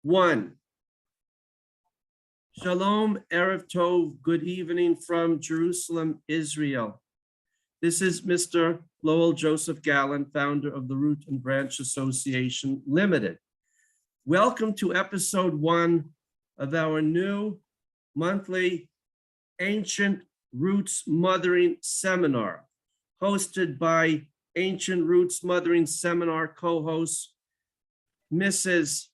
1. Shalom, Erev Tov, good evening from Jerusalem, Israel. This is Mr. Lowell Joseph Gallen, founder of the Root and Branch Association Limited. Welcome to episode 1 of our new monthly Ancient Roots Mothering Seminar, hosted by Ancient Roots Mothering Seminar co-hosts Mrs.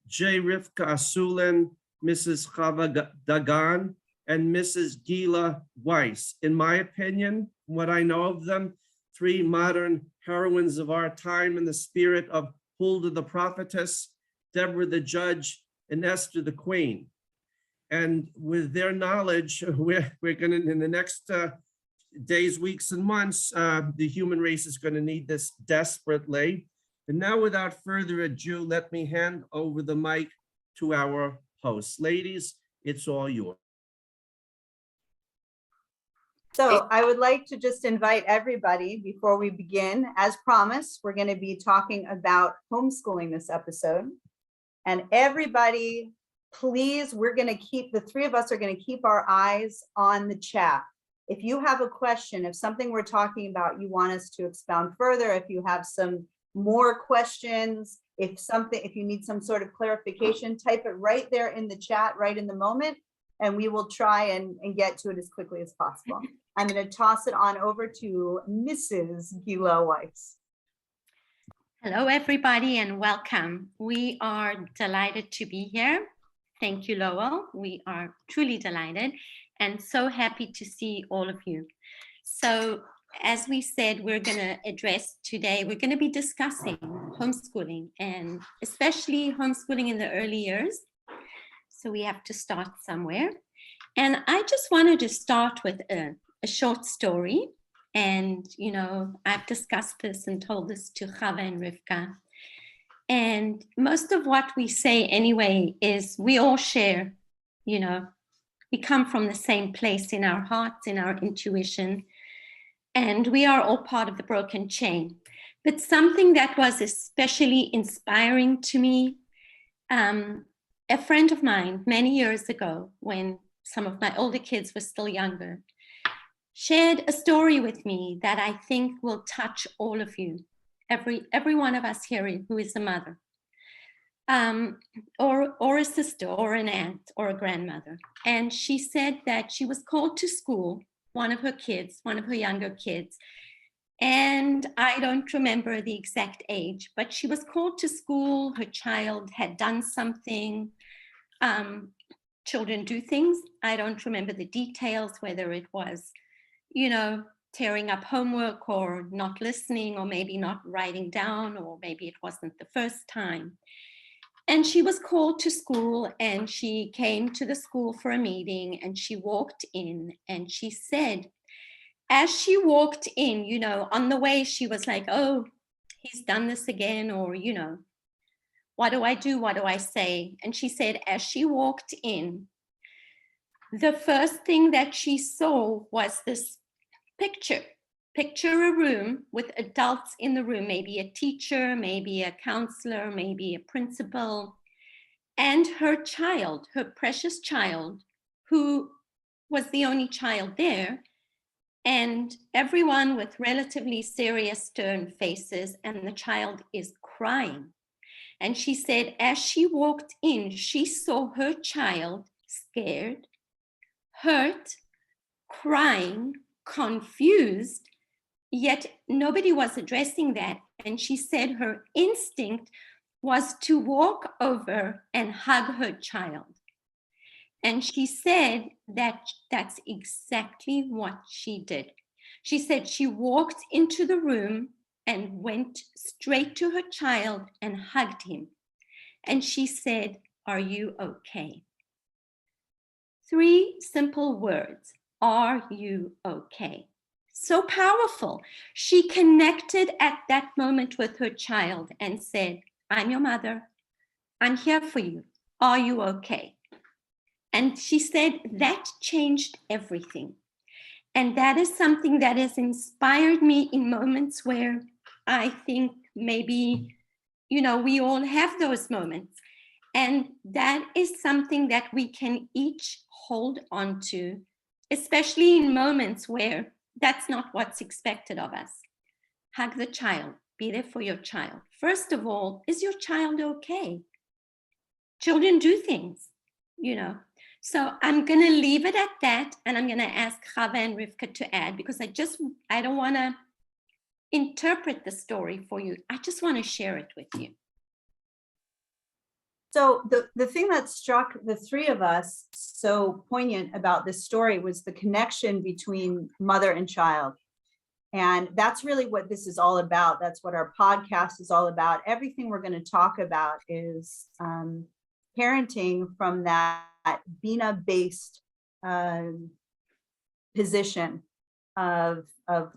J. Rivkah Asoulin, Mrs. Chava Dagan, and Mrs. Gilla Weiss. In my opinion, what I know of them, 3 modern heroines of our time in the spirit of Huldah the prophetess, Deborah the judge, and Esther the queen. And with their knowledge, we're going to, in the next days, weeks, and months, the human race is going to need this desperately. And now, without further ado, let me hand over the mic to our hosts. Ladies, it's all yours. So I would like to just invite everybody before we begin. As promised, we're going to be talking about homeschooling this episode. And everybody, please, we're going to keep, the 3 of us are going to keep our eyes on the chat. If you have a question, if something we're talking about, you want us to expound further, if you have some more questions, if you need some sort of clarification, type it right there in the chat, right in the moment, and we will try and get to it as quickly as possible. I'm going to toss it on over to Mrs. Gilla Weiss. Hello, everybody, and welcome. We are delighted to be here. Thank you, Lowell. We are truly delighted and so happy to see all of you. So, as we said, we're going to address today, we're going to be discussing homeschooling, and especially homeschooling in the early years. So we have to start somewhere. And I just wanted to start with a short story. And, you know, I've discussed this and told this to Chava and Rivkah. And most of what we say anyway is we all share, you know, we come from the same place in our hearts, in our intuition. And we are all part of the broken chain. But something that was especially inspiring to me, a friend of mine many years ago, when some of my older kids were still younger, shared a story with me that I think will touch all of you, every one of us here who is a mother, or a sister, or an aunt, or a grandmother. And she said that she was called to school, one of her younger kids, and I don't remember the exact age, but she was called to school. Her child had done something. Children do things. I don't remember the details, whether it was, you know, tearing up homework or not listening, or maybe not writing down, or maybe it wasn't the first time. And she was called to school, and she came to the school for a meeting, and she walked in, and she said, as she walked in, you know, on the way, she was like, oh, he's done this again, or, you know, what do I do? What do I say? And she said, as she walked in, the first thing that she saw was this picture a room with adults in the room, maybe a teacher, maybe a counselor, maybe a principal, and her child, her precious child, who was the only child there, and everyone with relatively serious, stern faces, and the child is crying. And she said, as she walked in, she saw her child scared, hurt, crying, confused, yet nobody was addressing that. And she said her instinct was to walk over and hug her child. And she said that that's exactly what she did. She said she walked into the room and went straight to her child and hugged him. And she said, are you okay? 3 simple words. Are you okay? So powerful. She connected at that moment with her child and said, I'm your mother. I'm here for you. Are you okay? And she said that changed everything. And that is something that has inspired me in moments where I think maybe, you know, we all have those moments. And that is something that we can each hold on to, especially in moments where that's not what's expected of us. Hug the child, be there for your child. First of all, is your child okay? Children do things, you know. So I'm going to leave it at that, and I'm going to ask Chava and Rivkah to add, because I don't want to interpret the story for you. I just want to share it with you. So the thing that struck the three of us so poignant about this story was the connection between mother and child. And that's really what this is all about. That's what our podcast is all about. Everything we're going to talk about is parenting from that Bina Based position of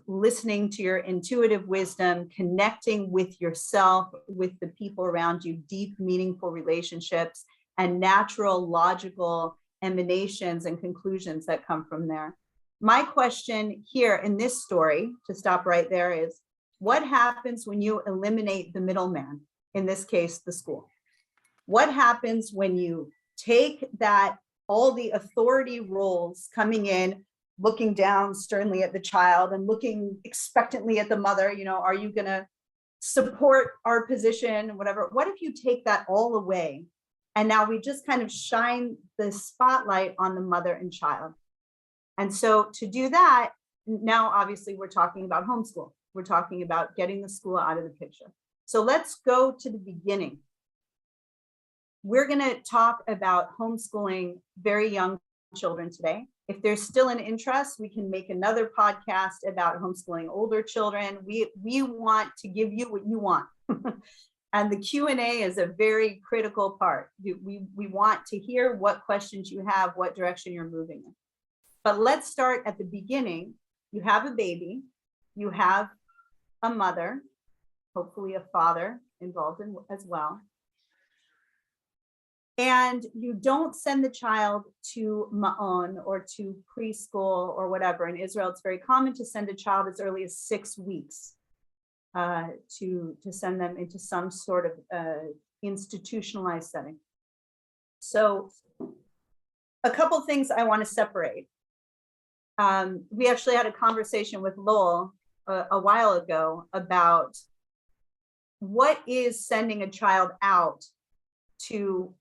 listening to your intuitive wisdom, connecting with yourself, with the people around you, deep, meaningful relationships, and natural, logical emanations and conclusions that come from there. My question here in this story, to stop right there, is what happens when you eliminate the middleman, in this case, the school? What happens when you take that, all the authority roles coming in, looking down sternly at the child and looking expectantly at the mother, you know, are you going to support our position, whatever? What if you take that all away? And now we just kind of shine the spotlight on the mother and child. And so to do that, now obviously we're talking about homeschool. We're talking about getting the school out of the picture. So let's go to the beginning. We're going to talk about homeschooling very young children today. If there's still an interest, we can make another podcast about homeschooling older children. We want to give you what you want. And the Q&A is a very critical part. We want to hear what questions you have, what direction you're moving in. But let's start at the beginning. You have a baby, you have a mother, hopefully a father involved in as well. And you don't send the child to ma'on or to preschool or whatever. In Israel, it's very common to send a child as early as 6 weeks to send them into some sort of institutionalized setting. So a couple things I want to separate. We actually had a conversation with Lowell a while ago about what is sending a child out to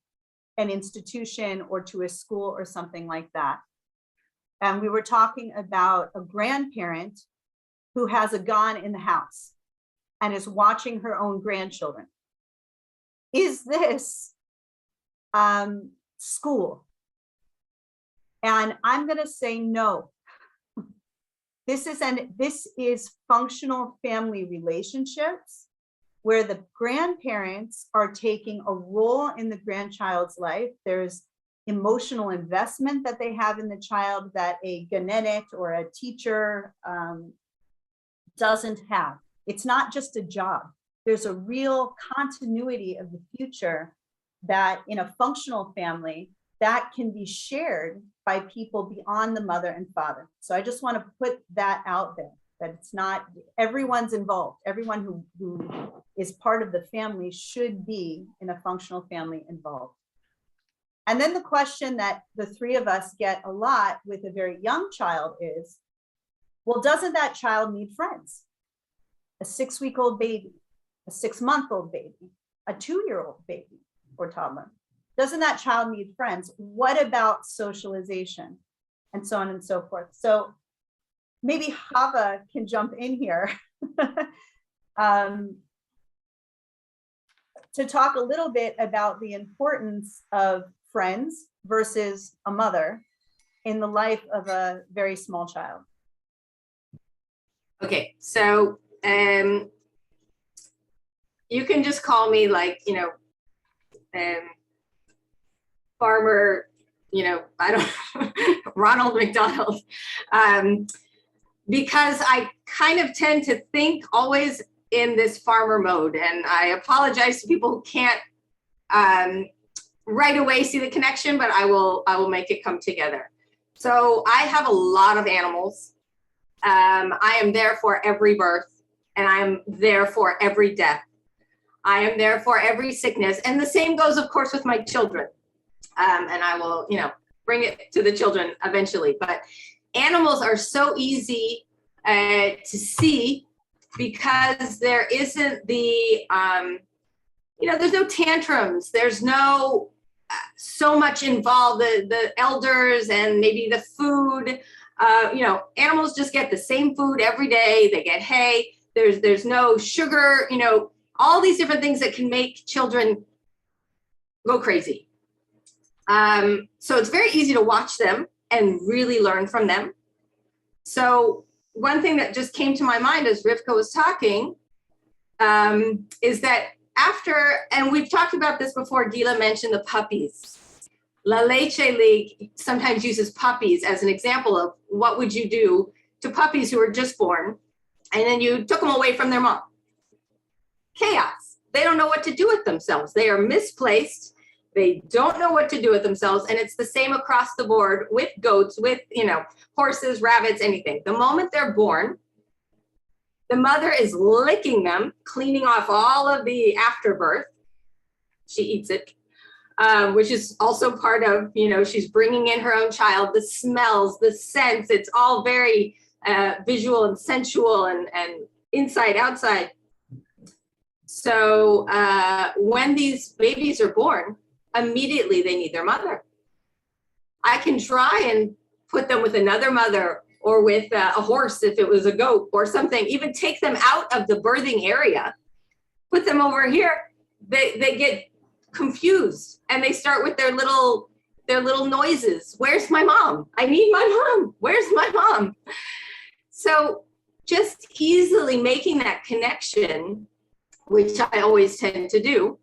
an institution or to a school or something like that. And we were talking about a grandparent who has a gun in the house and is watching her own grandchildren. Is this school? And I'm going to say no. This is functional family relationships where the grandparents are taking a role in the grandchild's life. There's emotional investment that they have in the child that a genenet or a teacher doesn't have. It's not just a job. There's a real continuity of the future that in a functional family that can be shared by people beyond the mother and father. So I just want to put that out there, that it's not, everyone's involved. Everyone who is part of the family should be in a functional family involved. And then the question that the three of us get a lot with a very young child is, well, doesn't that child need friends? A 6-week-old baby, a 6-month-old baby, a 2-year-old baby or toddler. Doesn't that child need friends? What about socialization? And so on and so forth. So maybe Chava can jump in here to talk a little bit about the importance of friends versus a mother in the life of a very small child. Okay, so you can just call me like, farmer, I don't, Ronald McDonald, because I kind of tend to think always in this farmer mode. And I apologize to people who can't right away see the connection, but I will make it come together. So I have a lot of animals. I am there for every birth and I'm there for every death. I am there for every sickness. And the same goes, of course, with my children. And I will, bring it to the children eventually. But animals are so easy to see because there isn't the, there's no tantrums. There's no so much involved, the elders and maybe the food. Animals just get the same food every day. They get hay. There's no sugar, all these different things that can make children go crazy. So it's very easy to watch them and really learn from them. So one thing that just came to my mind as Rivkah was talking is that and we've talked about this before, Gilla mentioned the puppies. La Leche League sometimes uses puppies as an example of what would you do to puppies who are just born, and then you took them away from their mom. Chaos. They don't know what to do with themselves. They are misplaced. They don't know what to do with themselves. And it's the same across the board with goats, with, horses, rabbits, anything. The moment they're born, the mother is licking them, cleaning off all of the afterbirth. She eats it, which is also part of, she's bringing in her own child, the smells, the scents. It's all very visual and sensual and inside, outside. So when these babies are born, immediately they need their mother. I can try and put them with another mother or with a horse if it was a goat or something, even take them out of the birthing area, put them over here. They get confused and they start with their little noises. Where's my mom? I need my mom. Where's my mom? So just easily making that connection, which I always tend to do,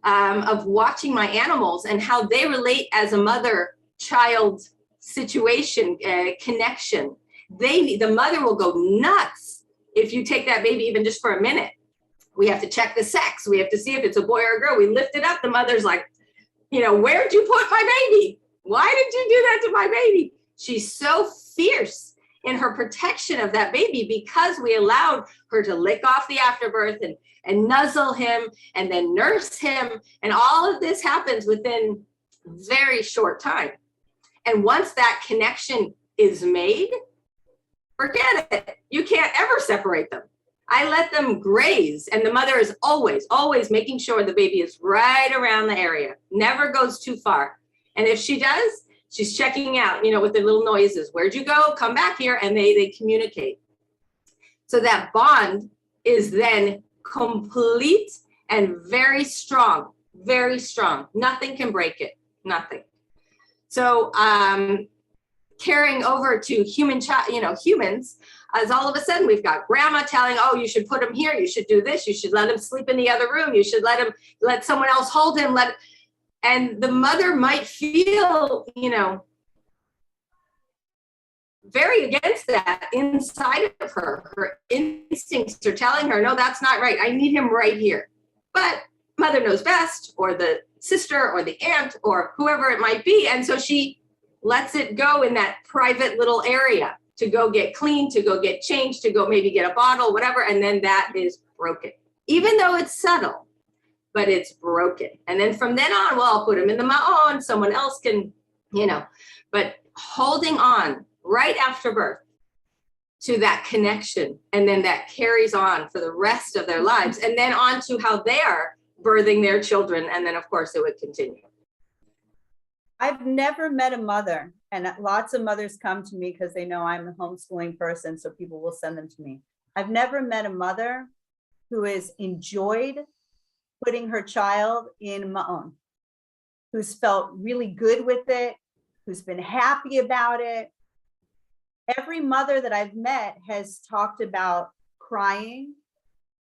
of watching my animals and how they relate as a mother-child situation, connection. The mother will go nuts if you take that baby even just for a minute. We have to check the sex. We have to see if it's a boy or a girl. We lift it up. The mother's like, where'd you put my baby? Why did you do that to my baby? She's so fierce in her protection of that baby because we allowed her to lick off the afterbirth and nuzzle him and then nurse him. And all of this happens within very short time. And once that connection is made, forget it. You can't ever separate them. I let them graze. And the mother is always, always making sure the baby is right around the area, never goes too far. And if she does, she's checking out, with their little noises. Where'd you go? Come back here. And they communicate. So that bond is then complete and very strong, very strong. Nothing can break it, nothing. So carrying over to humans, as all of a sudden we've got grandma telling, oh, you should put him here. You should do this. You should let him sleep in the other room. You should let someone else hold him. And the mother might feel, very against that inside of her. Her instincts are telling her, no, that's not right. I need him right here. But mother knows best, or the sister or the aunt or whoever it might be. And so she lets it go in that private little area to go get clean, to go get changed, to go maybe get a bottle, whatever. And then that is broken, even though it's subtle, but it's broken. And then from then on, well, I'll put him in the ma'on. Someone else can, but holding on right after birth to that connection. And then that carries on for the rest of their lives. And then on to how they are birthing their children. And then of course it would continue. I've never met a mother, and lots of mothers come to me because they know I'm a homeschooling person, so people will send them to me. I've never met a mother who has enjoyed putting her child in ma'on, who's felt really good with it, who's been happy about it. Every mother that I've met has talked about crying,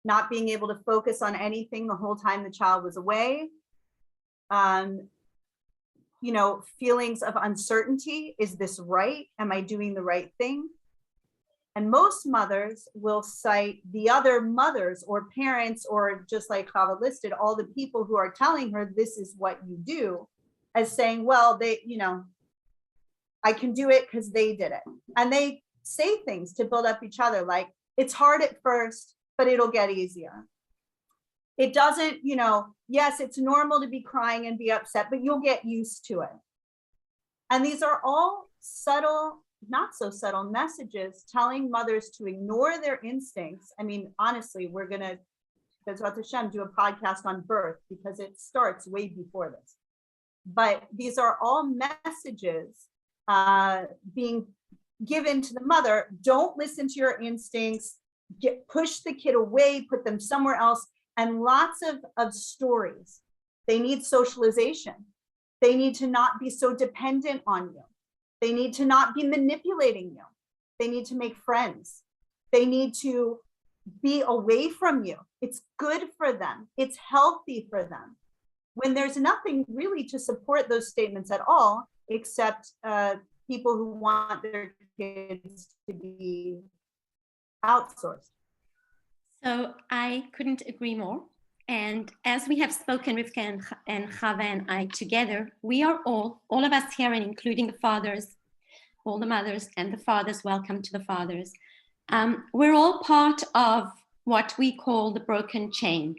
not being able to focus on anything the whole time the child was away. Feelings of uncertainty. Is this right? Am I doing the right thing? And most mothers will cite the other mothers or parents, or just like Chava listed, all the people who are telling her this is what you do, as saying, well, I can do it because they did it. And they say things to build up each other, like, it's hard at first, but it'll get easier. It doesn't, yes, it's normal to be crying and be upset, but you'll get used to it. And these are all subtle, not so subtle messages telling mothers to ignore their instincts. I mean, honestly, we're going to, Bezrat Hashem, do a podcast on birth because it starts way before this. But these are all messages being given to the mother. Don't listen to your instincts, push the kid away, put them somewhere else, and lots of stories. They need socialization. They need to not be so dependent on you. They need to not be manipulating you. They need to make friends. They need to be away from you. It's good for them. It's healthy for them. When there's nothing really to support those statements at all, except people who want their kids to be outsourced. So I couldn't agree more. And as we have spoken, Rivkah and Chava and I together, we are all of us here, and including the fathers, all the mothers and the fathers, welcome to the fathers. We're all part of what we call the broken chain.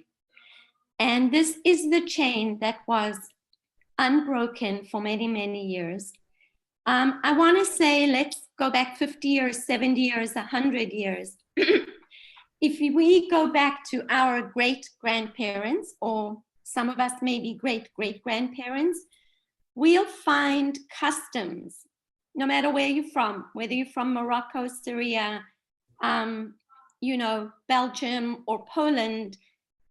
And this is the chain that was unbroken for many, many years. I want to say, let's go back 50 years, 70 years, 100 years. If we go back to our great-grandparents, or some of us maybe great-great-grandparents, we'll find customs, no matter where you're from, whether you're from Morocco, Syria, Belgium or Poland,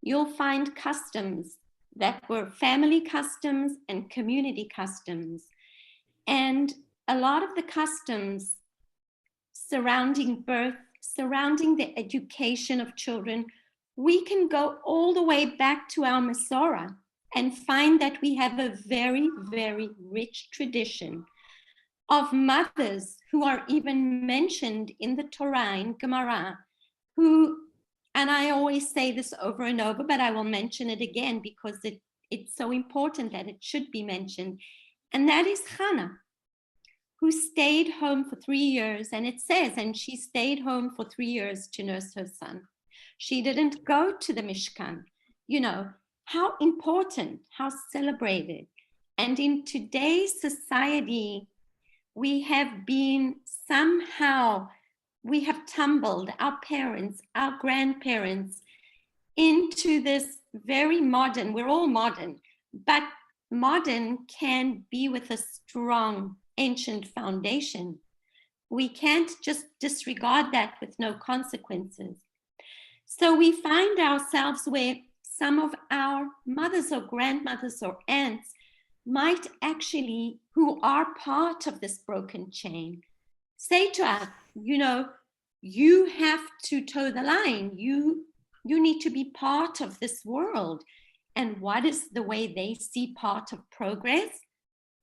you'll find customs that were family customs and community customs. And a lot of the customs surrounding birth, surrounding the education of children, we can go all the way back to our Masorah and find that we have a very, very rich tradition of mothers who are even mentioned in the Torah, in Gemara, who, and I always say this over and over, but I will mention it again because it's so important that it should be mentioned, and that is Hannah, who stayed home for 3 years, and it says, and she stayed home for 3 years to nurse her son. She didn't go to the Mishkan. How important, how celebrated. And in today's society, we have tumbled our parents, our grandparents into this very modern, we're all modern, but modern can be with a strong ancient foundation. We can't just disregard that with no consequences. So we find ourselves where some of our mothers or grandmothers or aunts might actually, who are part of this broken chain, say to us, you have to toe the line. You need to be part of this world. And what is the way they see part of progress?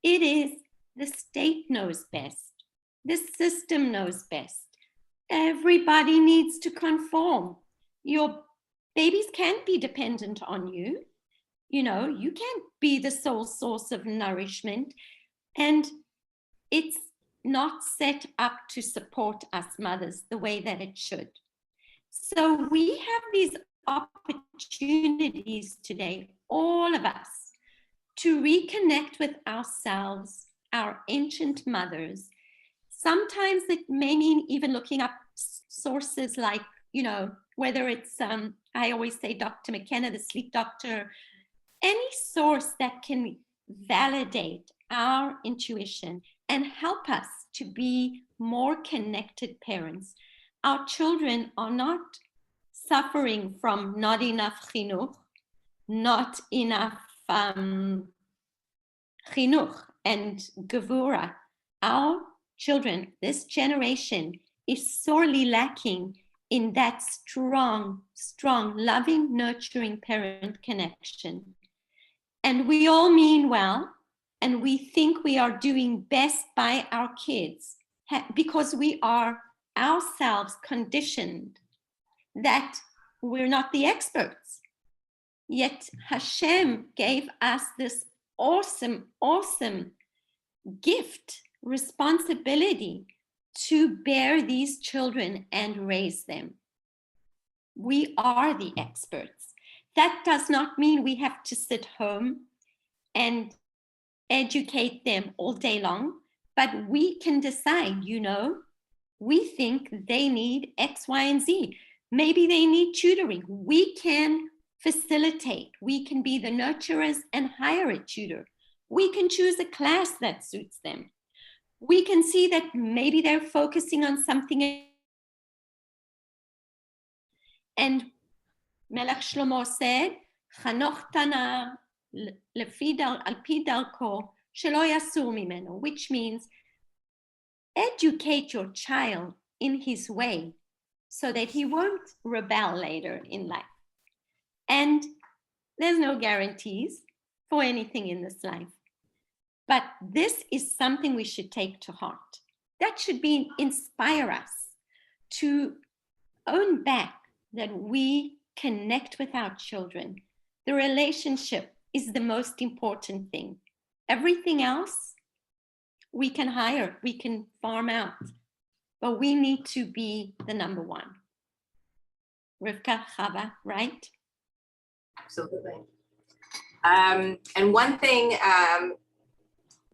It is the state knows best. The system knows best. Everybody needs to conform. Your babies can't be dependent on you. You can't be the sole source of nourishment. And it's not set up to support us mothers the way that it should. So we have these opportunities today, all of us, to reconnect with ourselves, our ancient mothers. Sometimes it may mean even looking up sources like, whether it's, I always say Dr. McKenna, the sleep doctor, any source that can validate our intuition and help us to be more connected parents. Our children are not suffering from not enough chinuch, not enough chinuch and gevura. Our children, this generation, is sorely lacking in that strong, loving, nurturing parent connection. And we all mean well, and we think we are doing best by our kids because we are ourselves conditioned that we're not the experts. Yet Hashem gave us this awesome gift, responsibility to bear these children and raise them. We are the experts. That does not mean we have to sit home and educate them all day long, but we can decide, we think they need X, Y, and Z. Maybe they need tutoring. We can facilitate. We can be the nurturers and hire a tutor. We can choose a class that suits them. We can see that maybe they're focusing on something. And Melech Shlomo said, Chanoch Tana al pi darko shelo yasur mimeno, which means educate your child in his way so that he won't rebel later in life. And there's no guarantees for anything in this life. But this is something we should take to heart. That should inspire us to own back that we connect with our children. The relationship is the most important thing. Everything else we can hire, we can farm out, but we need to be the number one. Rivkah, Chava, right? Absolutely. And one thing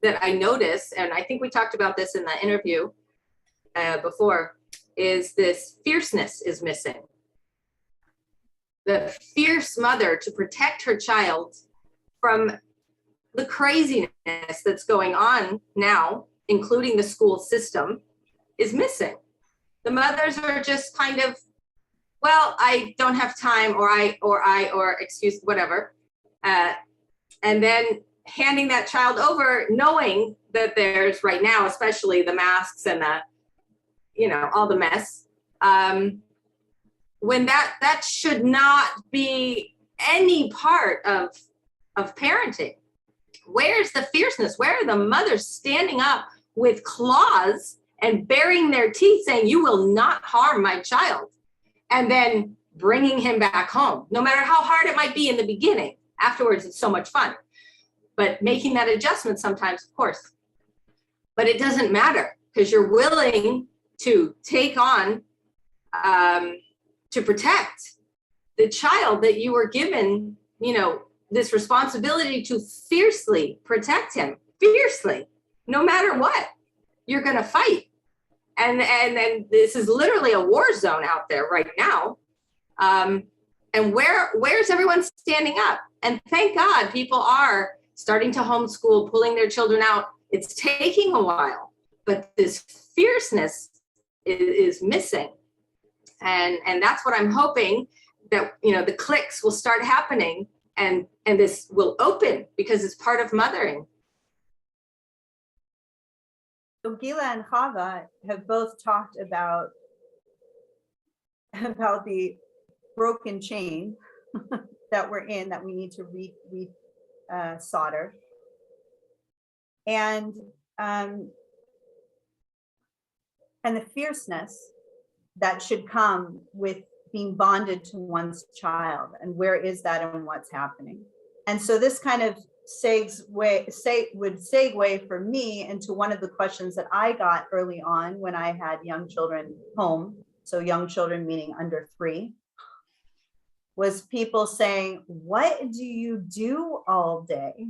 that I noticed, and I think we talked about this in the interview before, is this fierceness is missing. The fierce mother to protect her child from the craziness that's going on now, including the school system, is missing. The mothers are just kind of, well, I don't have time, or excuse, whatever. And then handing that child over, knowing that there's right now, especially the masks and the, all the mess. When that should not be any part of parenting. Where's the fierceness? Where are the mothers standing up with claws and baring their teeth saying, you will not harm my child, and then bringing him back home, no matter how hard it might be in the beginning. Afterwards, it's so much fun, but making that adjustment sometimes, of course. But it doesn't matter because you're willing to take on, to protect the child that you were given, this responsibility to fiercely protect him, fiercely, no matter what. You're going to fight. And then this is literally a war zone out there right now. And where's everyone standing up? And thank God people are starting to homeschool, pulling their children out. It's taking a while, but this fierceness is missing. And that's what I'm hoping, that, the clicks will start happening and this will open because it's part of mothering. So Gilla and Chava have both talked about the broken chain that we're in, that we need to solder. And the fierceness that should come with being bonded to one's child, and where is that and what's happening. And so this kind of would segue for me into one of the questions that I got early on when I had young children home. So young children meaning under 3, was people saying, what do you do all day?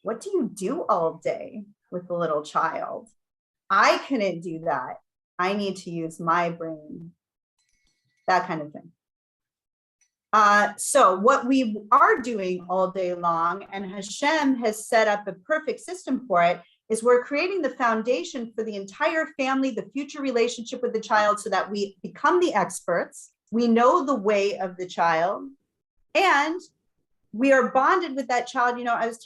What do you do all day with a little child? I couldn't do that. I need to use my brain, that kind of thing. So what we are doing all day long, and Hashem has set up a perfect system for it, is we're creating the foundation for the entire family, the future relationship with the child, so that we become the experts. We know the way of the child, and we are bonded with that child. I was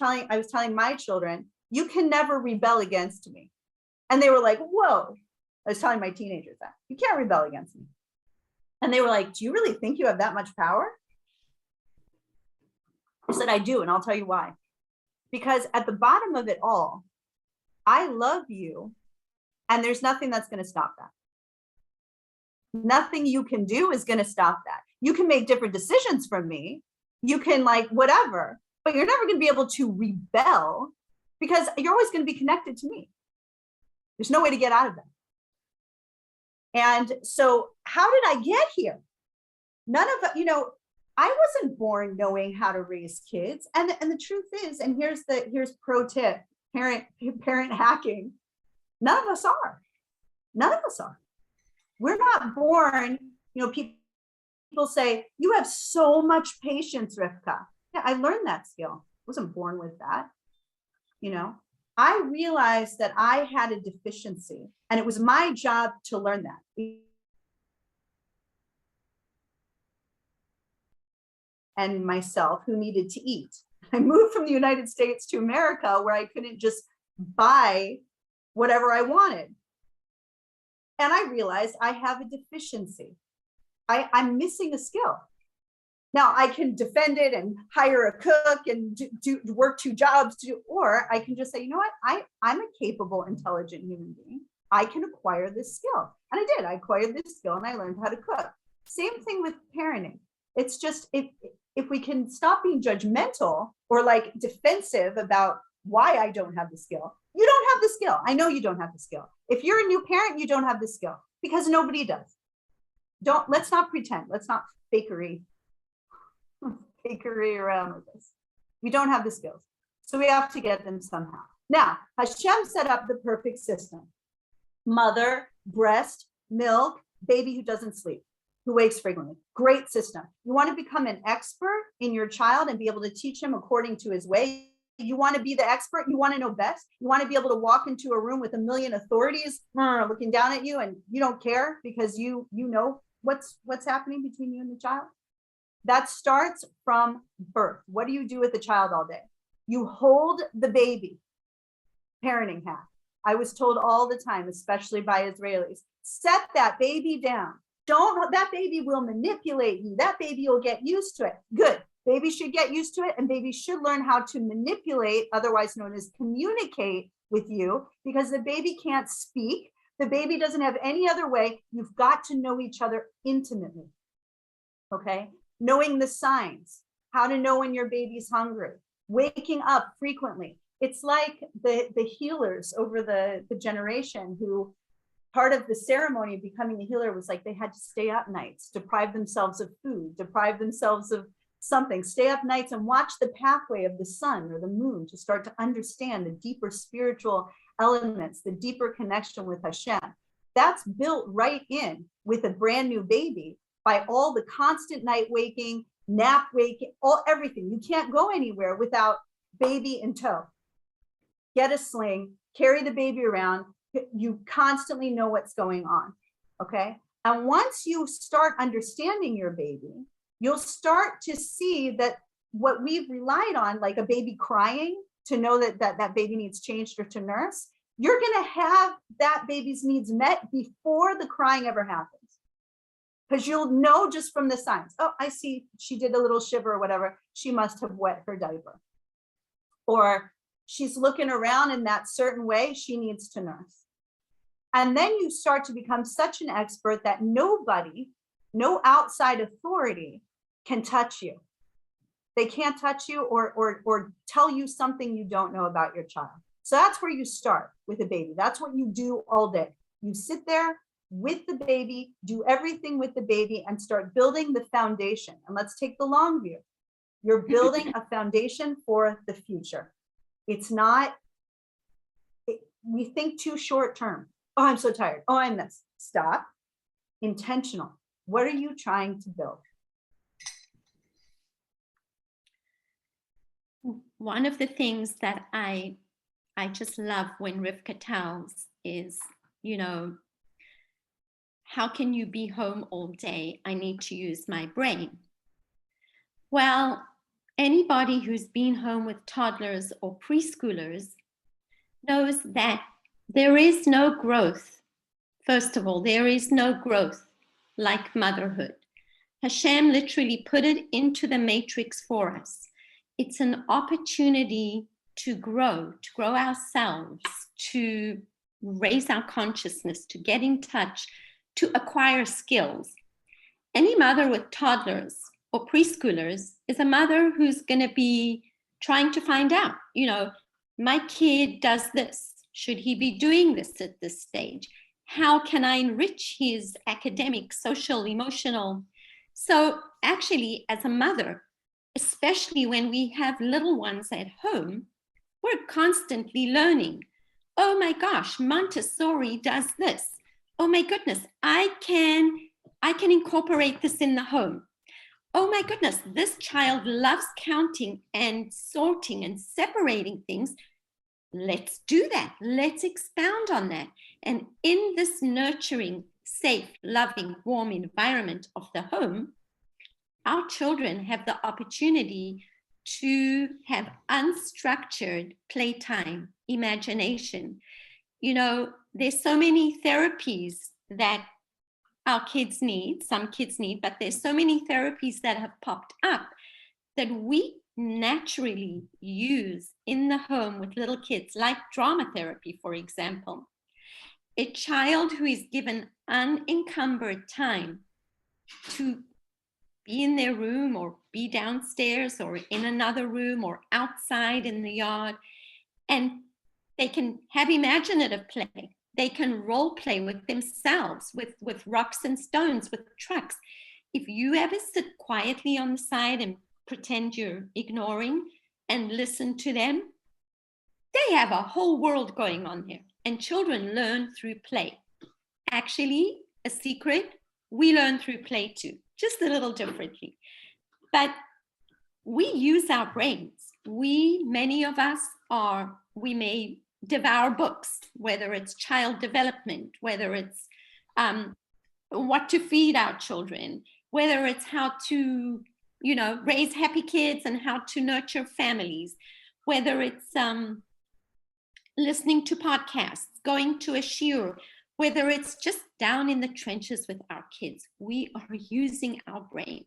telling my children, you can never rebel against me. And they were like, whoa. I was telling my teenagers that you can't rebel against me. And they were like, do you really think you have that much power? I said, I do. And I'll tell you why. Because at the bottom of it all, I love you. And there's nothing that's going to stop that. Nothing you can do is going to stop that. You can make different decisions from me. You can whatever, but you're never going to be able to rebel because you're always going to be connected to me. There's no way to get out of that. And so how did I get here? none of, I wasn't born knowing how to raise kids. And the truth is, and here's pro tip, parent hacking. None of us are. None of us are. We're not born, people say, you have so much patience, Rivkah. Yeah, I learned that skill. I wasn't born with that. I realized that I had a deficiency, and it was my job to learn that. And myself, who needed to eat. I moved from the United States to America, where I couldn't just buy whatever I wanted. And I realized I have a deficiency. I'm missing a skill. Now I can defend it and hire a cook and work 2 jobs, or I can just say, you know what, I'm a capable, intelligent human being. I can acquire this skill. And I did. I acquired this skill and I learned how to cook. Same thing with parenting. It's just, if we can stop being judgmental or like defensive about why I don't have the skill. You don't have the skill. I know you don't have the skill. If you're a new parent, you don't have the skill, because nobody does. Let's not pretend. Let's not fakery around with this. We don't have the skills. So we have to get them somehow. Now, Hashem set up the perfect system. Mother, breast, milk, baby who doesn't sleep, who wakes frequently. Great system. You want to become an expert in your child and be able to teach him according to his way. You want to be the expert. You want to know best. You want to be able to walk into a room with a million authorities looking down at you, and you don't care because you know what's happening between you and the child. That starts from birth. What do you do with the child all day? You hold the baby. Parenting hack. I was told all the time, especially by Israelis, set that baby down. That baby will manipulate you. That baby will get used to it. Good. Baby should get used to it, and baby should learn how to manipulate, otherwise known as communicate with you, because the baby can't speak. The baby doesn't have any other way. You've got to know each other intimately. Okay? Knowing the signs, how to know when your baby's hungry, waking up frequently. It's like the healers over the generation who, part of the ceremony of becoming a healer was like they had to stay up nights, deprive themselves of food, deprive themselves of something, stay up nights and watch the pathway of the sun or the moon to start to understand the deeper spiritual elements, the deeper connection with Hashem. That's built right in with a brand new baby by all the constant night waking, nap waking, everything. You can't go anywhere without baby in tow. Get a sling, carry the baby around. You constantly know what's going on, okay? And once you start understanding your baby, you'll start to see that what we've relied on, like a baby crying to know that baby needs changed or to nurse, you're gonna have that baby's needs met before the crying ever happens. Because you'll know just from the signs. Oh, I see she did a little shiver or whatever. She must have wet her diaper. Or she's looking around in that certain way, she needs to nurse. And then you start to become such an expert that nobody, no outside authority can touch you. They can't touch you or tell you something you don't know about your child. So that's where you start with a baby. That's what you do all day. You sit there with the baby, do everything with the baby, and start building the foundation. And let's take the long view. You're building a foundation for the future. It's not, we think too short term. Oh, I'm so tired. Oh, I'm this. Stop. Intentional. What are you trying to build? One of the things that I just love when Rivkah tells is, how can you be home all day? I need to use my brain. Well, anybody who's been home with toddlers or preschoolers knows that there is no growth. First of all, there is no growth like motherhood. Hashem literally put it into the matrix for us. It's an opportunity to grow ourselves, to raise our consciousness, to get in touch, to acquire skills. Any mother with toddlers or preschoolers is a mother who's going to be trying to find out, my kid does this. Should he be doing this at this stage? How can I enrich his academic, social, emotional So actually, as a mother, especially when we have little ones at home, we're constantly learning. Oh my gosh, Montessori does this. Oh my goodness, I can incorporate this in the home. Oh my goodness, this child loves counting and sorting and separating things. Let's do that. Let's expound on that. And in this nurturing, safe, loving, warm environment of the home, our children have the opportunity to have unstructured playtime, imagination. You know, there's so many therapies that our kids need, some kids need, but there's so many therapies that have popped up that we naturally use in the home with little kids, like drama therapy, for example. A child who is given unencumbered time to be in their room or be downstairs or in another room or outside in the yard, and they can have imaginative play. They can role play with themselves, with rocks and stones, with trucks. If you ever sit quietly on the side and pretend you're ignoring and listen to them, they have a whole world going on there. And children learn through play. Actually, a secret, we learn through play too, just a little differently. But we use our brains. Many of us we may devour books, whether it's child development, whether it's what to feed our children, whether it's how to, raise happy kids and how to nurture families, whether it's listening to podcasts, going to a shiur, whether it's just down in the trenches with our kids. We are using our brain.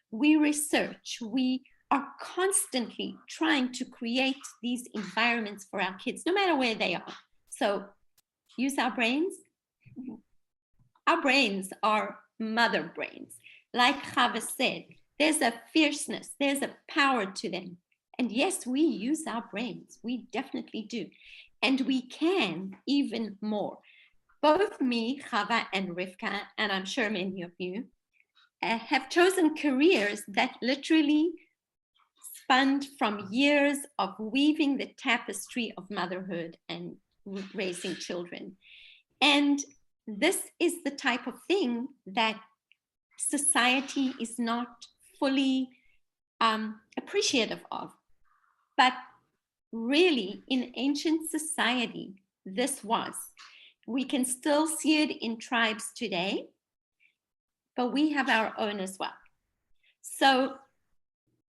We research. We are constantly trying to create these environments for our kids, no matter where they are. So use our brains. Our brains are mother brains. Like Chava said, there's a fierceness, there's a power to them. And yes, we use our brains. We definitely do. And we can even more. Both me, Chava, and Rivkah, and I'm sure many of you, have chosen careers that literally spanned from years of weaving the tapestry of motherhood and raising children. And this is the type of thing that society is not fully appreciative of. But really, in ancient society, this was. We can still see it in tribes today, but we have our own as well. So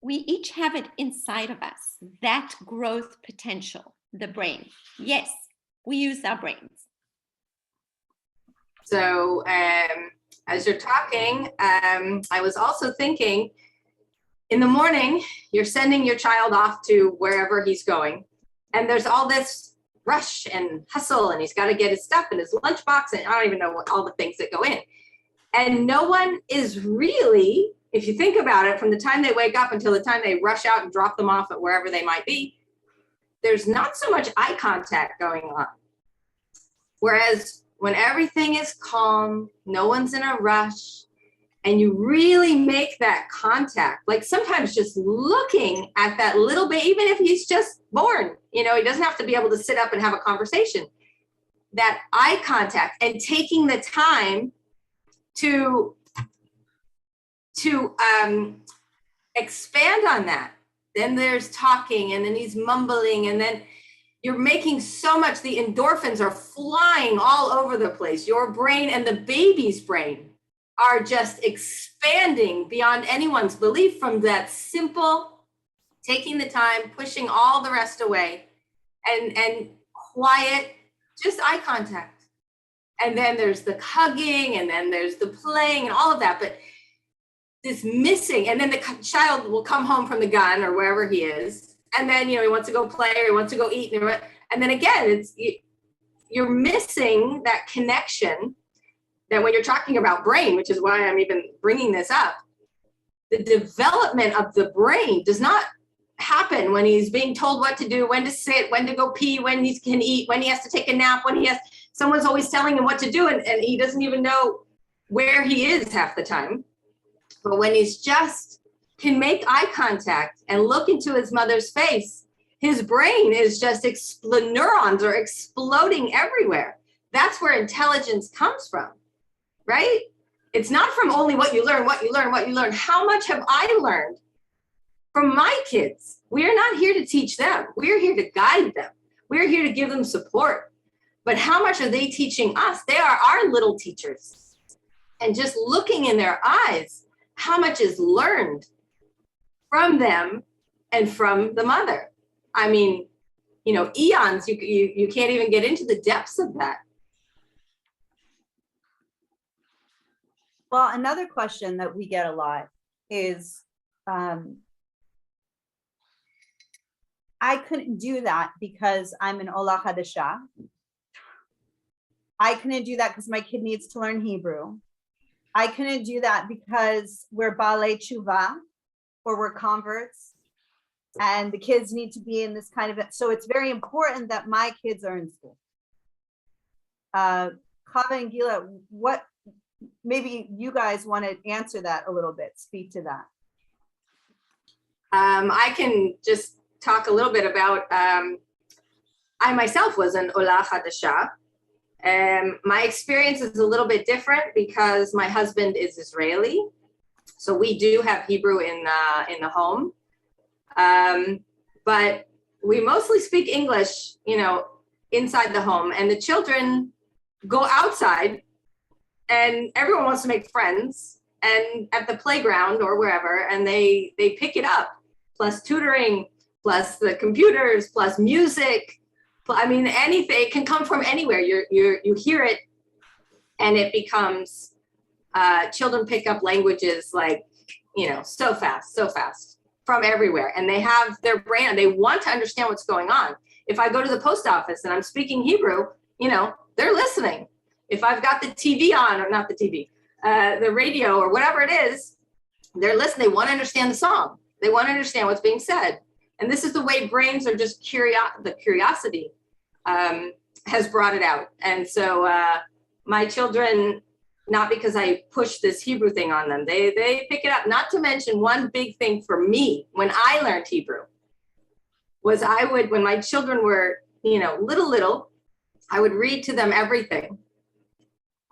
we each have it inside of us, that growth potential, the brain. Yes, we use our brains. So as you're talking, I was also thinking, in the morning, you're sending your child off to wherever he's going, and there's all this rush and hustle, and he's got to get his stuff in his lunchbox, and I don't even know what all the things that go in. And no one is really, if you think about it, from the time they wake up until the time they rush out and drop them off at wherever they might be, there's not so much eye contact going on. Whereas when everything is calm, no one's in a rush, and you really make that contact, like sometimes just looking at that little bit, even if he's just born, he doesn't have to be able to sit up and have a conversation. That eye contact and taking the time to expand on that. Then there's talking, and then he's mumbling, and then you're making so much, the endorphins are flying all over the place. Your brain and the baby's brain are just expanding beyond anyone's belief from that simple taking the time, pushing all the rest away, and quiet, just eye contact. And then there's the hugging, and then there's the playing and all of that, but this missing, and then the child will come home from the gun or wherever he is, and then he wants to go play or he wants to go eat, and then again you're missing that connection. That when you're talking about brain, which is why I'm even bringing this up, the development of the brain does not happen when he's being told what to do, when to sit, when to go pee, when he can eat, when he has to take a nap, someone's always telling him what to do, and he doesn't even know where he is half the time. But when he's just can make eye contact and look into his mother's face, his brain is just neurons are exploding everywhere. That's where intelligence comes from, right? It's not from only what you learn. How much have I learned from my kids? We are not here to teach them. We are here to guide them. We are here to give them support. But how much are they teaching us? They are our little teachers. And just looking in their eyes, how much is learned from them and from the mother? I mean, eons, you can't even get into the depths of that. Well, another question that we get a lot is, I couldn't do that because I'm an Ola Hadasha. I couldn't do that because my kid needs to learn Hebrew. I couldn't do that because we're Balei Chava or we're converts and the kids need to be in this kind of, so it's very important that my kids are in school. Chava and Gilla, maybe you guys want to answer that a little bit, speak to that. I can just talk a little bit about, I myself was an Ola Hadasha. My experience is a little bit different because my husband is Israeli. So we do have Hebrew in the home. But we mostly speak English, inside the home, and the children go outside and everyone wants to make friends and at the playground or wherever, and they pick it up, plus tutoring, plus the computers, plus music. I mean, anything, it can come from anywhere. You hear it and it becomes, children pick up languages like, so fast from everywhere. And they have their brain and they want to understand what's going on. If I go to the post office and I'm speaking Hebrew, they're listening. If I've got the TV on, or not the TV, the radio or whatever it is, they're listening. They want to understand the song. They want to understand what's being said. And this is the way brains are just the curiosity has brought it out. And so my children, not because I push this Hebrew thing on them, they pick it up. Not to mention one big thing for me when I learned Hebrew was when my children were, little, I would read to them everything.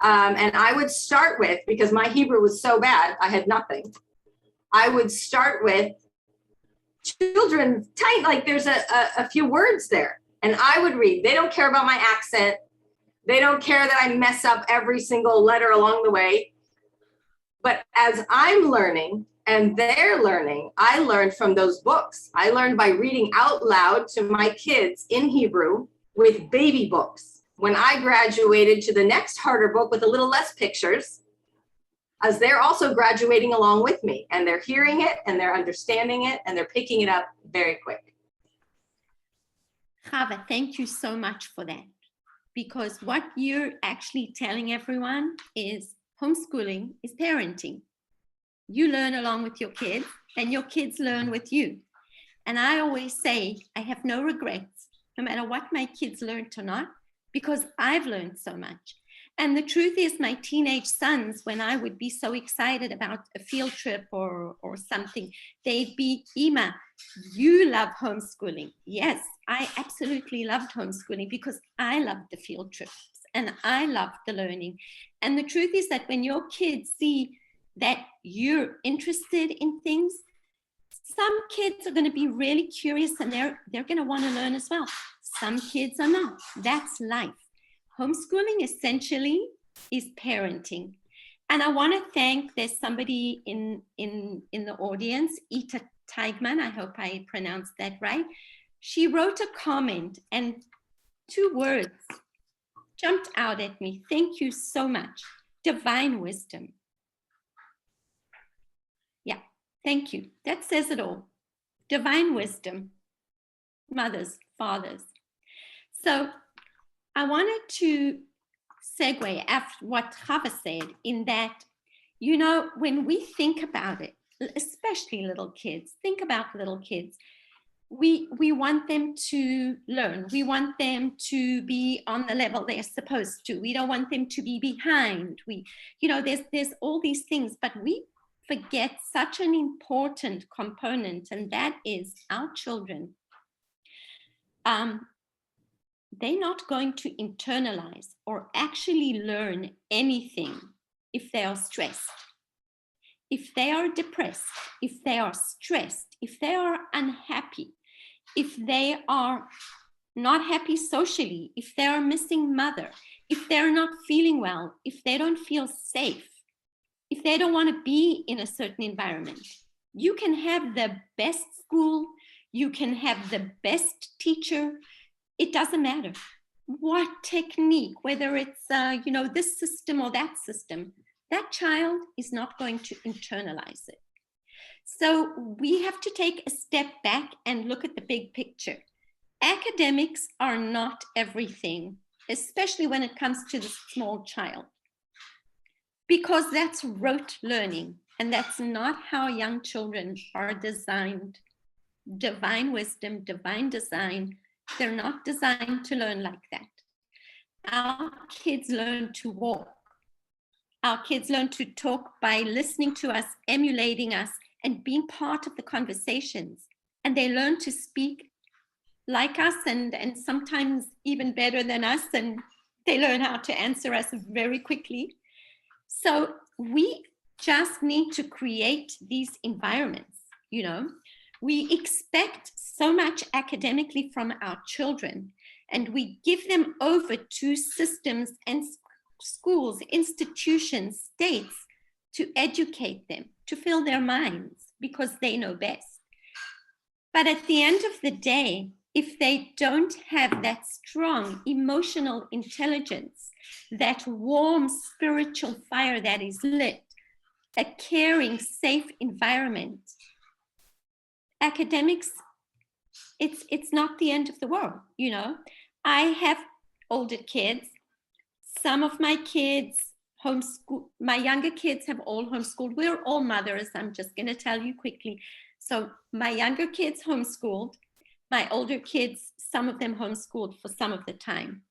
And I would start with, because my Hebrew was so bad, I had nothing. I would start with children, tiny, like there's a few words there. And I would read. They don't care about my accent. They don't care that I mess up every single letter along the way. But as I'm learning and they're learning, I learned from those books. I learned by reading out loud to my kids in Hebrew with baby books. When I graduated to the next harder book with a little less pictures, as they're also graduating along with me, and they're hearing it and they're understanding it and they're picking it up very quick. Chava, thank you so much for that. Because what you're actually telling everyone is homeschooling is parenting. You learn along with your kids and your kids learn with you. And I always say, I have no regrets, no matter what my kids learned or not, because I've learned so much. And the truth is, my teenage sons, when I would be so excited about a field trip or something, they'd be, Ima, you love homeschooling. Yes, I absolutely loved homeschooling because I loved the field trips and I loved the learning. And the truth is that when your kids see that you're interested in things, some kids are going to be really curious and they're going to want to learn as well. Some kids are not. That's life. Homeschooling essentially is parenting. And I want to thank, there's somebody in the audience, Ita Teigman, I hope I pronounced that right. She wrote a comment and 2 words jumped out at me. Thank you so much. Divine wisdom. Yeah, thank you. That says it all. Divine wisdom. Mothers, fathers. So I wanted to segue after what Chava said in that, when we think about it, especially little kids, think about little kids. We want them to learn. We want them to be on the level they're supposed to. We don't want them to be behind. There's all these things, but we forget such an important component, and that is our children. They're not going to internalize or actually learn anything if they are stressed, if they are depressed, if they are stressed, if they are unhappy, if they are not happy socially, if they are missing mother, if they're not feeling well, if they don't feel safe, if they don't want to be in a certain environment. You can have the best school, you can have the best teacher, it doesn't matter what technique, whether it's this system or that system, that child is not going to internalize it. So we have to take a step back and look at the big picture. Academics are not everything, especially when it comes to the small child, because that's rote learning, and that's not how young children are designed. Divine wisdom, divine design, they're not designed to learn like that. Our kids learn to walk. Our kids learn to talk by listening to us, emulating us, and being part of the conversations. And they learn to speak like us, and sometimes even better than us, and they learn how to answer us very quickly. So we just need to create these environments. We expect so much academically from our children, and we give them over to systems and schools, institutions, states to educate them, to fill their minds because they know best. But at the end of the day, if they don't have that strong emotional intelligence, that warm spiritual fire that is lit, a caring, safe environment, academics, it's not the end of the world. I have older kids. Some of my kids homeschool, my younger kids have all homeschooled. We're all mothers, I'm just going to tell you quickly. So my younger kids homeschooled. My older kids, some of them homeschooled for some of the time.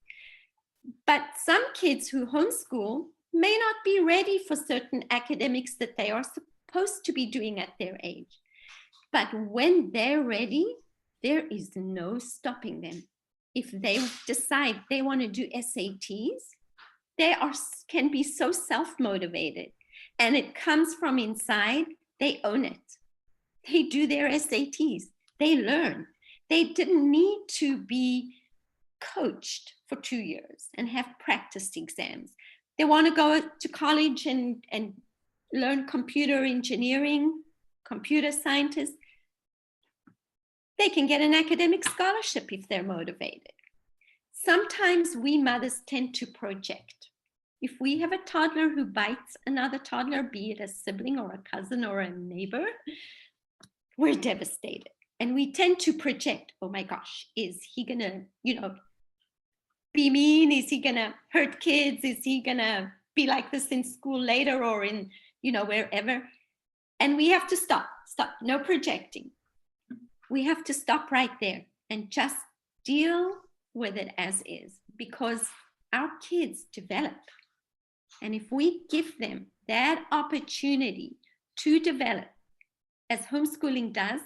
But some kids who homeschool may not be ready for certain academics that they are supposed to be doing at their age. But when they're ready, there is no stopping them. If they decide they want to do SATs, they can be so self-motivated, and it comes from inside. They own it. They do their SATs. They learn. They didn't need to be coached for 2 years and have practice exams. They want to go to college and learn computer engineering, computer scientists. They can get an academic scholarship if they're motivated. Sometimes we mothers tend to project. If we have a toddler who bites another toddler, be it a sibling or a cousin or a neighbor, we're devastated. And we tend to project, oh my gosh, is he gonna, be mean? Is he gonna hurt kids? Is he gonna be like this in school later or in, wherever? And we have to stop, no projecting. We have to stop right there and just deal with it as is, because our kids develop. And if we give them that opportunity to develop, as homeschooling does,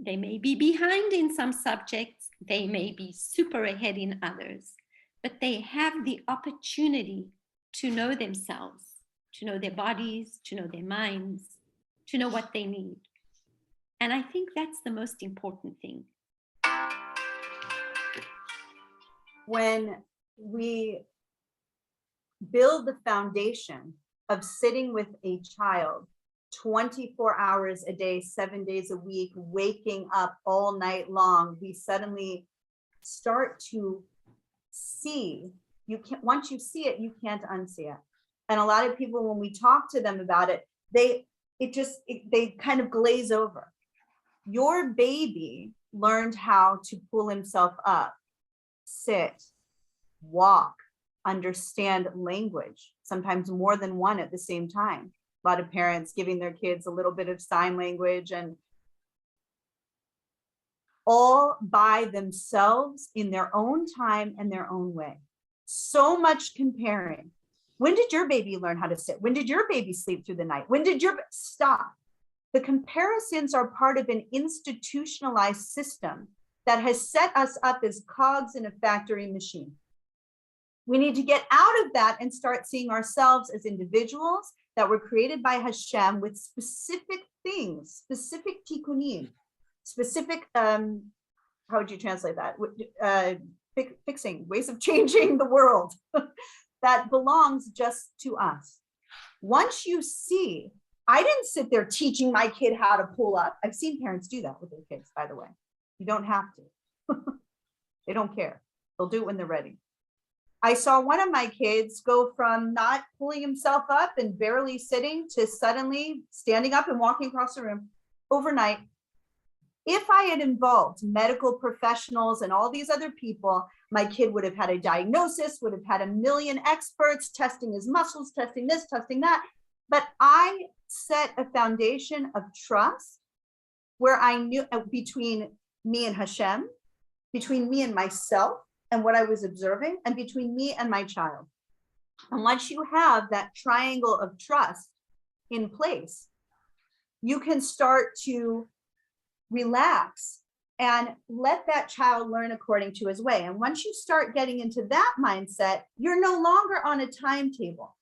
they may be behind in some subjects, they may be super ahead in others, but they have the opportunity to know themselves, to know their bodies, to know their minds, to know what they need. And I think that's the most important thing. When we build the foundation of sitting with a child 24 hours a day, 7 days a week, waking up all night long, we suddenly start to see. Once you see it, you can't unsee it. And a lot of people, when we talk to them about it, they kind of glaze over. Your baby learned how to pull himself up, sit, walk, understand language, sometimes more than one at the same time. A lot of parents giving their kids a little bit of sign language, and all by themselves in their own time and their own way. So much comparing. When did your baby learn how to sit? When did your baby sleep through the night? When did your, stop. The comparisons are part of an institutionalized system that has set us up as cogs in a factory machine. We need to get out of that and start seeing ourselves as individuals that were created by Hashem with specific things, specific tikkunim, specific, how would you translate that? Fixing, ways of changing the world that belongs just to us. Once you see, I didn't sit there teaching my kid how to pull up. I've seen parents do that with their kids, by the way. You don't have to. They don't care. They'll do it when they're ready. I saw one of my kids go from not pulling himself up and barely sitting to suddenly standing up and walking across the room overnight. If I had involved medical professionals and all these other people, my kid would have had a diagnosis, would have had a million experts testing his muscles, testing this, testing that. But I set a foundation of trust where I knew between me and Hashem, between me and myself and what I was observing, and between me and my child. And once you have that triangle of trust in place, you can start to relax and let that child learn according to his way. And once you start getting into that mindset, you're no longer on a timetable.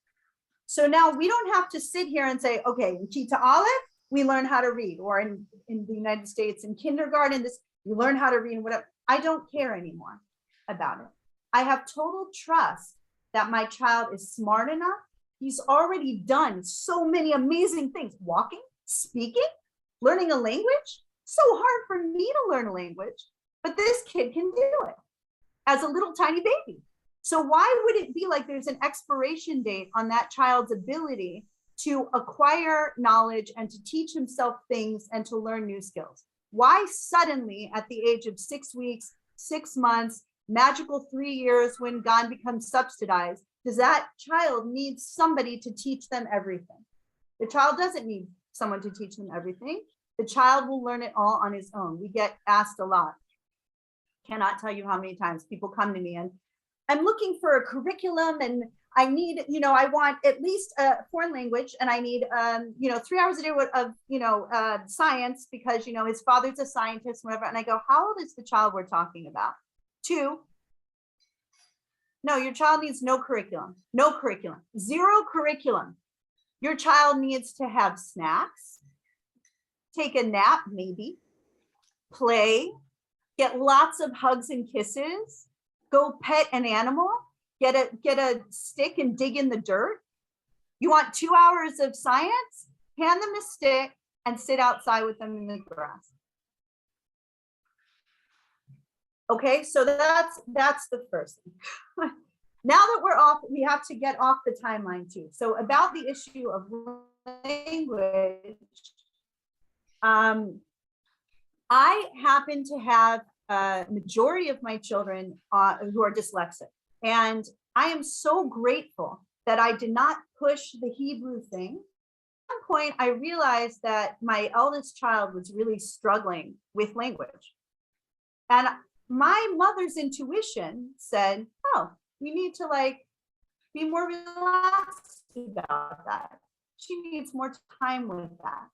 So now we don't have to sit here and say, okay, in Kita Aleph, we learn how to read, or in the United States, in kindergarten, this, you learn how to read and whatever. I don't care anymore about it. I have total trust that my child is smart enough. He's already done so many amazing things, walking, speaking, learning a language. So hard for me to learn a language, but this kid can do it as a little tiny baby. So why would it be like there's an expiration date on that child's ability to acquire knowledge and to teach himself things and to learn new skills? Why suddenly at the age of 6 weeks, 6 months, magical 3 years when Gan becomes subsidized, does that child need somebody to teach them everything? The child doesn't need someone to teach them everything. The child will learn it all on his own. We get asked a lot. Cannot tell you how many times people come to me and I'm looking for a curriculum and I need, I want at least a foreign language and I need, 3 hours a day of, science because, his father's a scientist, whatever. And I go, how old is the child we're talking about? 2. No, your child needs no curriculum, 0 curriculum. Your child needs to have snacks, take a nap, maybe, play, get lots of hugs and kisses, go pet an animal, get a stick and dig in the dirt. You want 2 hours of science? Hand them a stick and sit outside with them in the grass. Okay, so that's the first thing. Now that we're off, we have to get off the timeline too. So about the issue of language, I happen to have a majority of my children who are dyslexic. And I am so grateful that I did not push the Hebrew thing. At one point, I realized that my eldest child was really struggling with language. And my mother's intuition said, oh, we need to be more relaxed about that. She needs more time with that,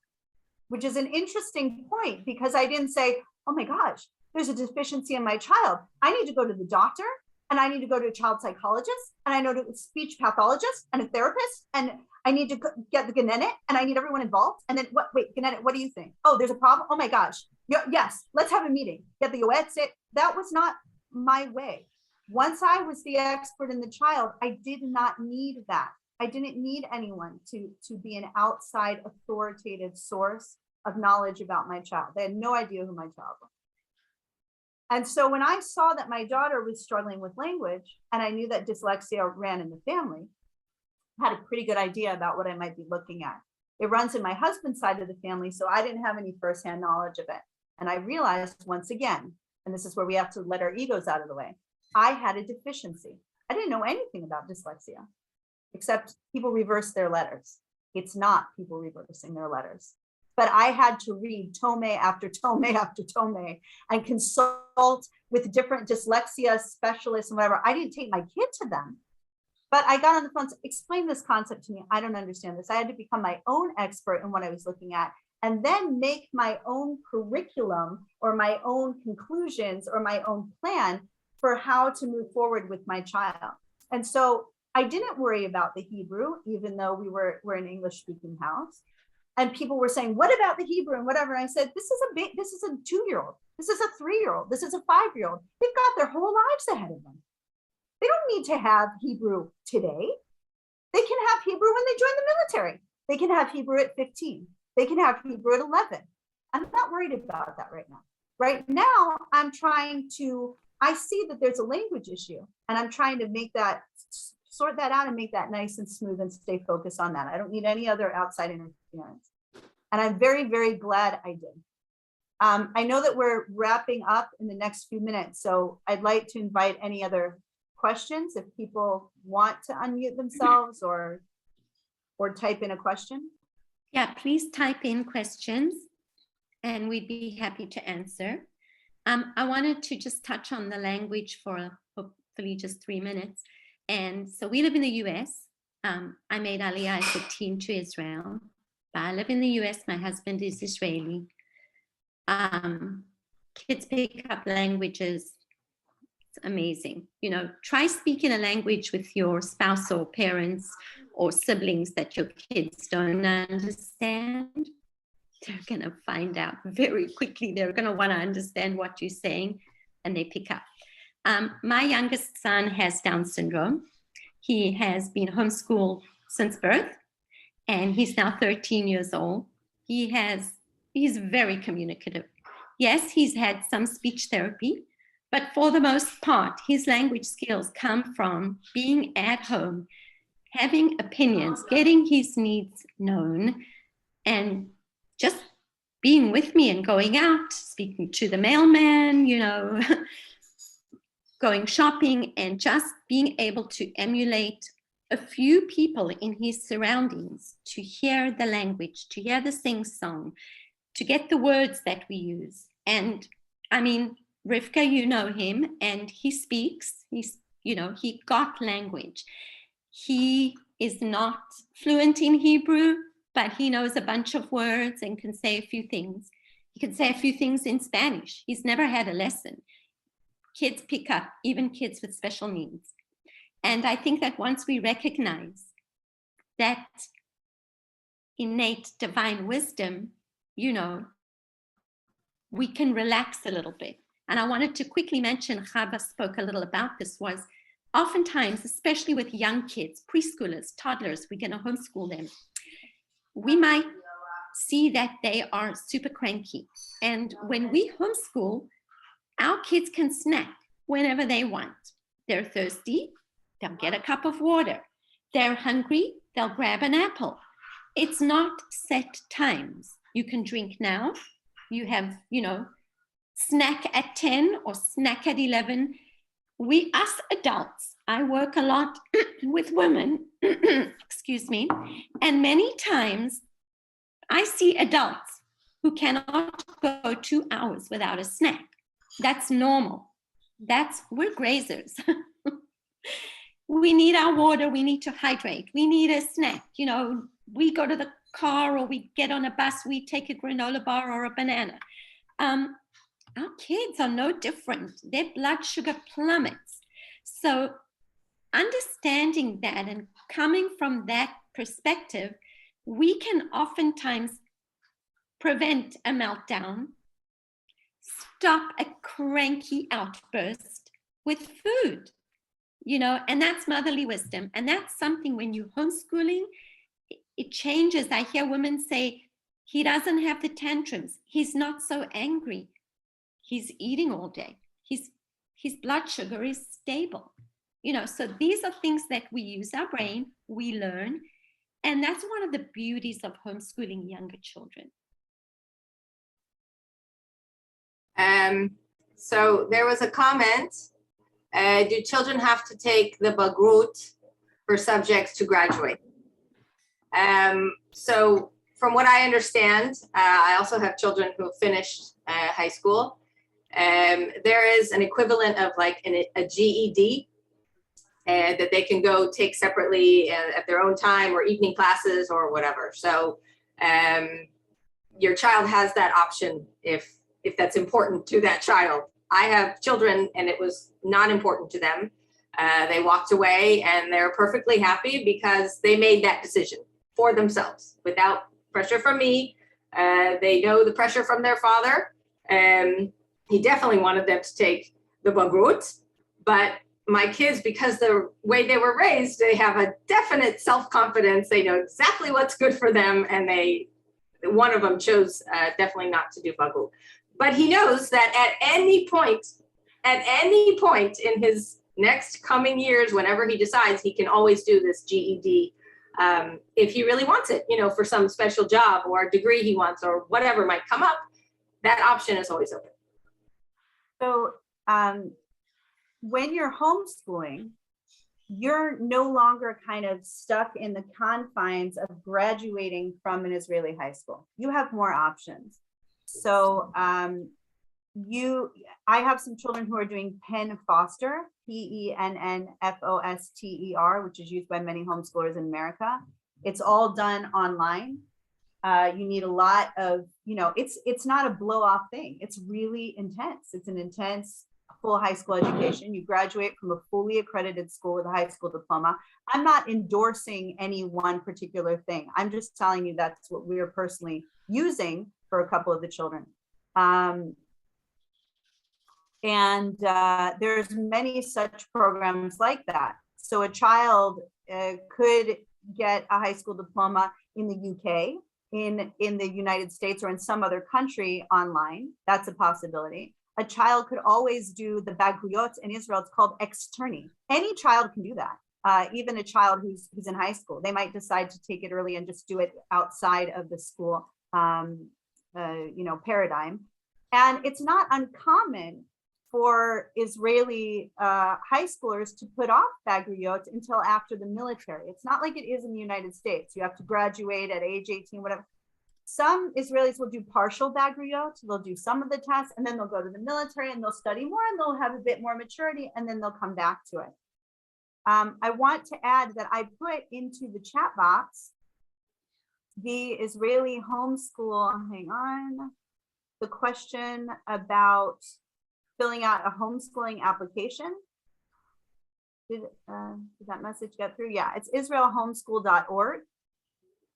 which is an interesting point because I didn't say, oh my gosh, there's a deficiency in my child. I need to go to the doctor and I need to go to a child psychologist and I know to a speech pathologist and a therapist and I need to get the Genenet and I need everyone involved. And then wait, Genenet, what do you think? Oh, there's a problem. Oh my gosh. Yes, let's have a meeting. Get the yoetz. That was not my way. Once I was the expert in the child, I did not need that. I didn't need anyone to be an outside authoritative source of knowledge about my child. They had no idea who my child was. And so when I saw that my daughter was struggling with language and I knew that dyslexia ran in the family, I had a pretty good idea about what I might be looking at. It runs in my husband's side of the family, so I didn't have any firsthand knowledge of it. And I realized once again, and this is where we have to let our egos out of the way, I had a deficiency. I didn't know anything about dyslexia, except people reverse their letters. It's not people reversing their letters. But I had to read tome after tome after tome and consult with different dyslexia specialists and whatever. I didn't take my kid to them. But I got on the phone, explain this concept to me. I don't understand this. I had to become my own expert in what I was looking at, and then make my own curriculum or my own conclusions or my own plan for how to move forward with my child. And so I didn't worry about the Hebrew, even though we're an English speaking house. And people were saying, what about the Hebrew and whatever? And I said, this is a 2-year-old. This is a 3-year-old. This is a 5-year-old. They've got their whole lives ahead of them. They don't need to have Hebrew today. They can have Hebrew when they join the military. They can have Hebrew at 15. They can have Hebrew at 11. I'm not worried about that right now. Right now, I see that there's a language issue, and I'm trying to sort that out and make that nice and smooth and stay focused on that. I don't need any other outside interference. And I'm very, very glad I did. I know that we're wrapping up in the next few minutes, so I'd like to invite any other questions if people want to unmute themselves or type in a question. Yeah, please type in questions and we'd be happy to answer. I wanted to just touch on the language for hopefully just 3 minutes. And so we live in the US. I made Aliyah as a teen to Israel. But I live in the US. My husband is Israeli. Kids pick up languages. It's amazing. You know, try speaking a language with your spouse or parents or siblings that your kids don't understand. They're going to find out very quickly. They're going to want to understand what you're saying, and they pick up. My youngest son has Down syndrome. He has been homeschooled since birth, and he's now 13 years old. He's very communicative. Yes, he's had some speech therapy, but for the most part, his language skills come from being at home, having opinions, getting his needs known, and just being with me and going out, speaking to the mailman, you know, going shopping, and just being able to emulate a few people in his surroundings, to hear the language, to hear the sing-song, to get the words that we use. And I mean, Rivkah, you know him, and he speaks, he got language. He is not fluent in Hebrew, but he knows a bunch of words and can say a few things. He can say a few things in Spanish. He's never had a lesson. Kids pick up, even kids with special needs. And I think that once we recognize that innate divine wisdom, you know, we can relax a little bit. And I wanted to quickly mention, Chava spoke a little about this, was oftentimes, especially with young kids, preschoolers, toddlers, we're going to homeschool them. We might see that they are super cranky. And when we homeschool, our kids can snack whenever they want. They're thirsty, they'll get a cup of water. They're hungry, they'll grab an apple. It's not set times. You can drink now. You have, snack at 10 or snack at 11. Us adults, I work a lot with women, excuse me, and many times I see adults who cannot go 2 hours without a snack. That's normal. We're grazers. We need our water, we need to hydrate, we need a snack. We go to the car or we get on a bus, we take a granola bar or a banana. Our kids are no different. Their blood sugar plummets. So understanding that and coming from that perspective, we can oftentimes prevent a meltdown, stop a cranky outburst with food, and that's motherly wisdom. And that's something when you're homeschooling, it changes. I hear women say, he doesn't have the tantrums. He's not so angry. He's eating all day. His blood sugar is stable. So these are things that we use our brain, we learn. And that's one of the beauties of homeschooling younger children. So there was a comment, do children have to take the Bagrut for subjects to graduate? So from what I understand, I also have children who have finished high school. There is an equivalent of like a GED and that they can go take separately at their own time, or evening classes or whatever. So your child has that option if that's important to that child. I have children and it was not important to them. They walked away and they're perfectly happy because they made that decision for themselves without pressure from me. They know the pressure from their father. He definitely wanted them to take the bagrut, but my kids, because the way they were raised, they have a definite self-confidence. They know exactly what's good for them. And one of them chose definitely not to do bagrut. But he knows that at any point in his next coming years, whenever he decides, he can always do this GED if he really wants it, for some special job or a degree he wants or whatever might come up. That option is always open. So when you're homeschooling, you're no longer kind of stuck in the confines of graduating from an Israeli high school. You have more options. So I have some children who are doing Penn Foster, PENNFOSTER, which is used by many homeschoolers in America. It's all done online. You need a lot of, it's not a blow off thing. It's really intense. It's an intense full high school education. You graduate from a fully accredited school with a high school diploma. I'm not endorsing any one particular thing. I'm just telling you that's what we're personally using for a couple of the children. There's many such programs like that. So a child could get a high school diploma in the UK, in the United States, or in some other country online. That's a possibility. A child could always do the bagruyot in Israel. It's called externi. Any child can do that. Even a child who's in high school, they might decide to take it early and just do it outside of the school, paradigm. And it's not uncommon for Israeli high schoolers to put off bagruyot until after the military. It's not like it is in the United States. You have to graduate at age 18, whatever. Some Israelis will do partial bagruyot. They'll do some of the tests and then they'll go to the military and they'll study more and they'll have a bit more maturity and then they'll come back to it. I want to add that I put into the chat box the Israeli homeschool, the question about filling out a homeschooling application. Did that message get through? Yeah, it's israelhomeschool.org.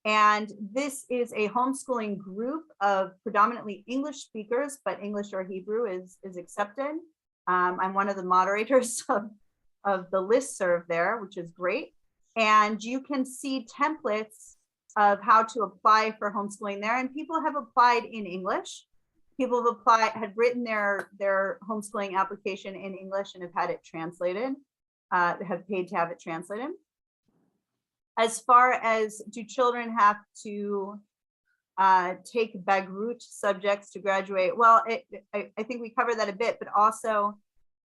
And this is a homeschooling group of predominantly English speakers, but English or Hebrew is accepted. I'm one of the moderators of the listserv there, which is great. And you can see templates of how to apply for homeschooling there. And people have applied in English. People had written their homeschooling application in English and have had it translated, have paid to have it translated. As far as do children have to take bagrut subjects to graduate? Well, I think we covered that a bit, but also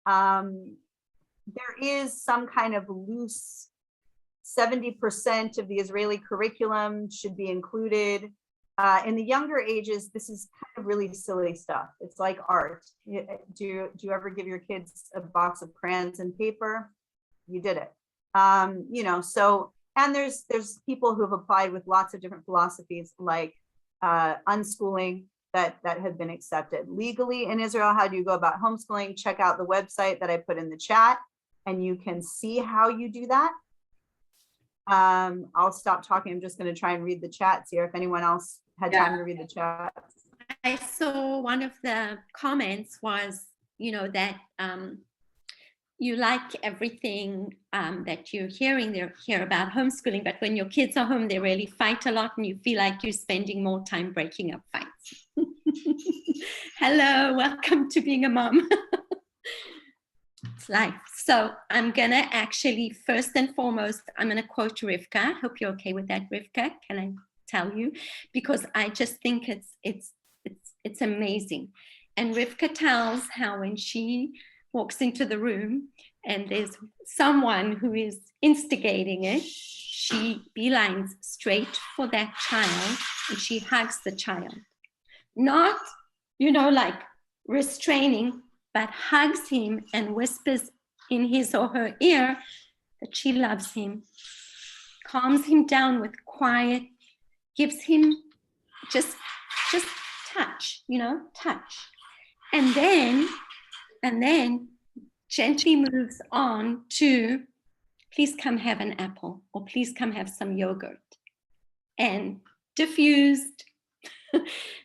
there is some kind of loose 70% of the Israeli curriculum should be included. In the younger ages, this is kind of really silly stuff. It's like art. Do you ever give your kids a box of crayons and paper? You did it. And there's people who have applied with lots of different philosophies like unschooling that have been accepted legally in Israel. How do you go about homeschooling? Check out the website that I put in the chat and you can see how you do that. I'll stop talking. I'm just going to try and read the chats here if anyone else had time to read the chat. I saw one of the comments was, that you like everything that you're hearing here about homeschooling, but when your kids are home, they really fight a lot and you feel like you're spending more time breaking up fights. Hello, welcome to being a mom. It's life. So I'm going to actually, first and foremost, I'm going to quote Rivkah. Hope you're okay with that, Rivkah. Can I tell you? Because I just think it's amazing. And Rivkah tells how when she walks into the room and there's someone who is instigating it, she beelines straight for that child and she hugs the child. Not, like restraining, but hugs him and whispers in his or her ear that she loves him, calms him down with quiet, gives him just touch, touch. And then gently moves on to, please come have an apple, or please come have some yogurt, and diffused.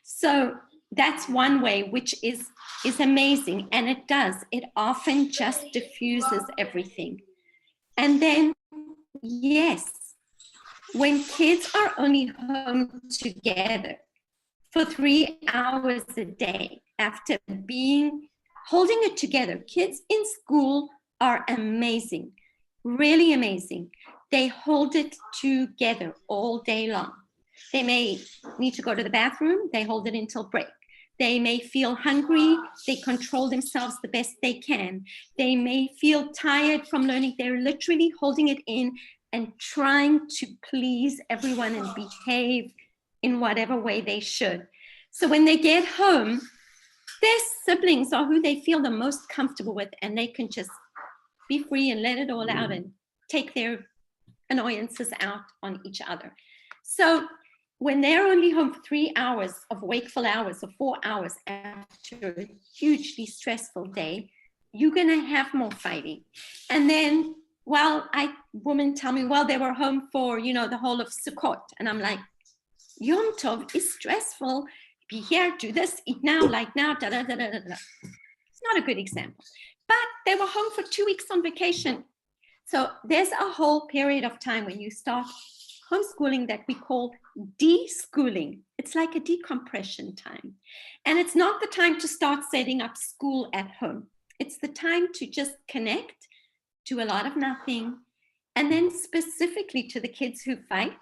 So that's one way, which is amazing. And it often just diffuses everything. And then, yes, when kids are only home together for 3 hours a day, after holding it together, kids in school are amazing, really amazing. They hold it together all day long. They may need to go to the bathroom, they hold it until break. They may feel hungry, they control themselves the best they can. They may feel tired from learning, they're literally holding it in and trying to please everyone and behave in whatever way they should. So when they get home, their siblings are who they feel the most comfortable with, and they can just be free and let it all out and take their annoyances out on each other. So when they're only home for 3 hours of wakeful hours or 4 hours after a hugely stressful day, you're going to have more fighting. And then, women tell me, they were home for, the whole of Sukkot. And I'm like, Yom Tov is stressful. Be here, do this, eat now, like now, da da da da da. It's not a good example. But they were home for 2 weeks on vacation. So there's a whole period of time when you start homeschooling that we call de-schooling. It's like a decompression time. And it's not the time to start setting up school at home. It's the time to just connect, do a lot of nothing, and then specifically to the kids who fight.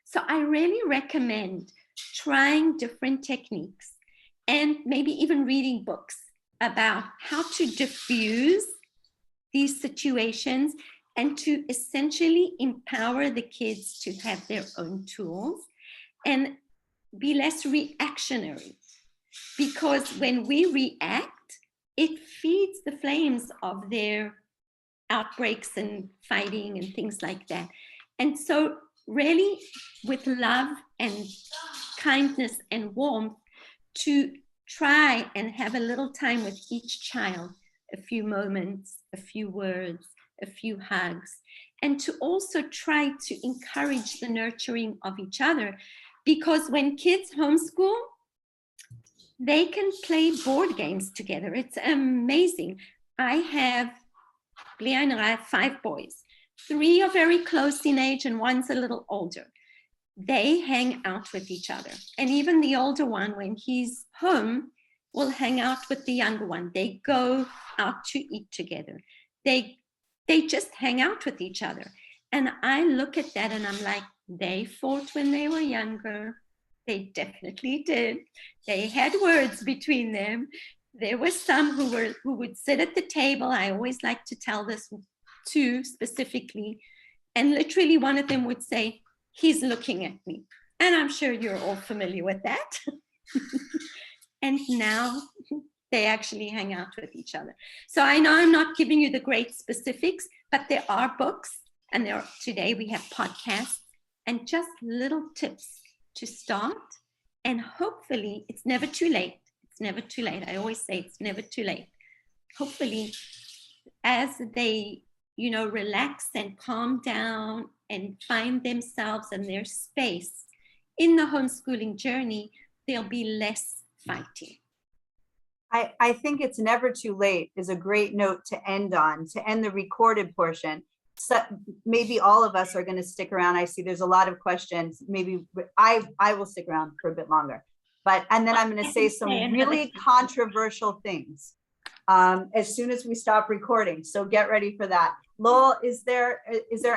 So I really recommend trying different techniques and maybe even reading books about how to diffuse these situations and to essentially empower the kids to have their own tools and be less reactionary. Because when we react, it feeds the flames of their outbreaks and fighting and things like that. And so really with love and kindness and warmth, to try and have a little time with each child, a few moments, a few words, a few hugs, and to also try to encourage the nurturing of each other. Because when kids homeschool, they can play board games together. It's amazing. I have 5 boys. 3 are very close in age and one's a little older. They hang out with each other. And even the older one, when he's home, will hang out with the younger one. They go out to eat together. They just hang out with each other. And I look at that and I'm like, they fought when they were younger. They definitely did. They had words between them. There were some who would sit at the table. I always like to tell this to specifically. And literally one of them would say, he's looking at me. And I'm sure you're all familiar with that. And now they actually hang out with each other. So I know I'm not giving you the great specifics, but there are books, and today we have podcasts and just little tips to start. And hopefully it's never too late. It's never too late. I always say it's never too late. Hopefully as they, relax and calm down and find themselves and their space in the homeschooling journey, there'll be less fighting. I think it's never too late is a great note to end on, to end the recorded portion. So maybe all of us are going to stick around. I see there's a lot of questions. Maybe I will stick around for a bit longer. And then I'm going to say some really controversial things as soon as we stop recording. So get ready for that. Lowell, is there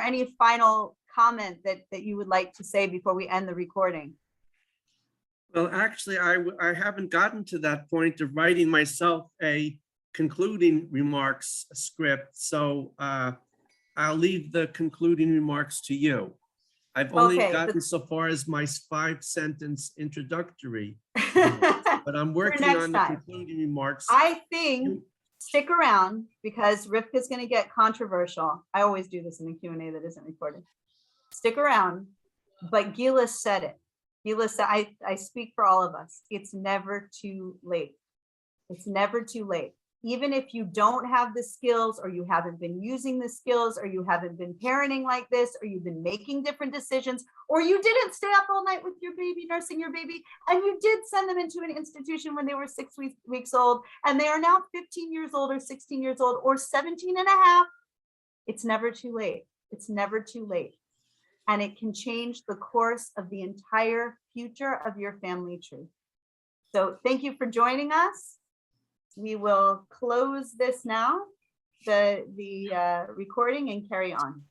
any final comment that you would like to say before we end the recording? Well, actually, I haven't gotten to that point of writing myself a concluding remarks script. So I'll leave the concluding remarks to you. I've only gotten so far as my 5-sentence introductory, but I'm working on the concluding remarks. I think Stick around because Rivkah's going to get controversial. I always do this in a Q&A that isn't recorded. Stick around, but Gilla said it. Gilla said, I speak for all of us. It's never too late. It's never too late. Even if you don't have the skills, or you haven't been using the skills, or you haven't been parenting like this, or you've been making different decisions, or you didn't stay up all night with your baby, nursing your baby, and you did send them into an institution when they were 6 weeks old, and they are now 15 years old, or 16 years old, or 17 and a half, it's never too late. It's never too late. And it can change the course of the entire future of your family tree. So thank you for joining us. We will close this now, the recording, and carry on.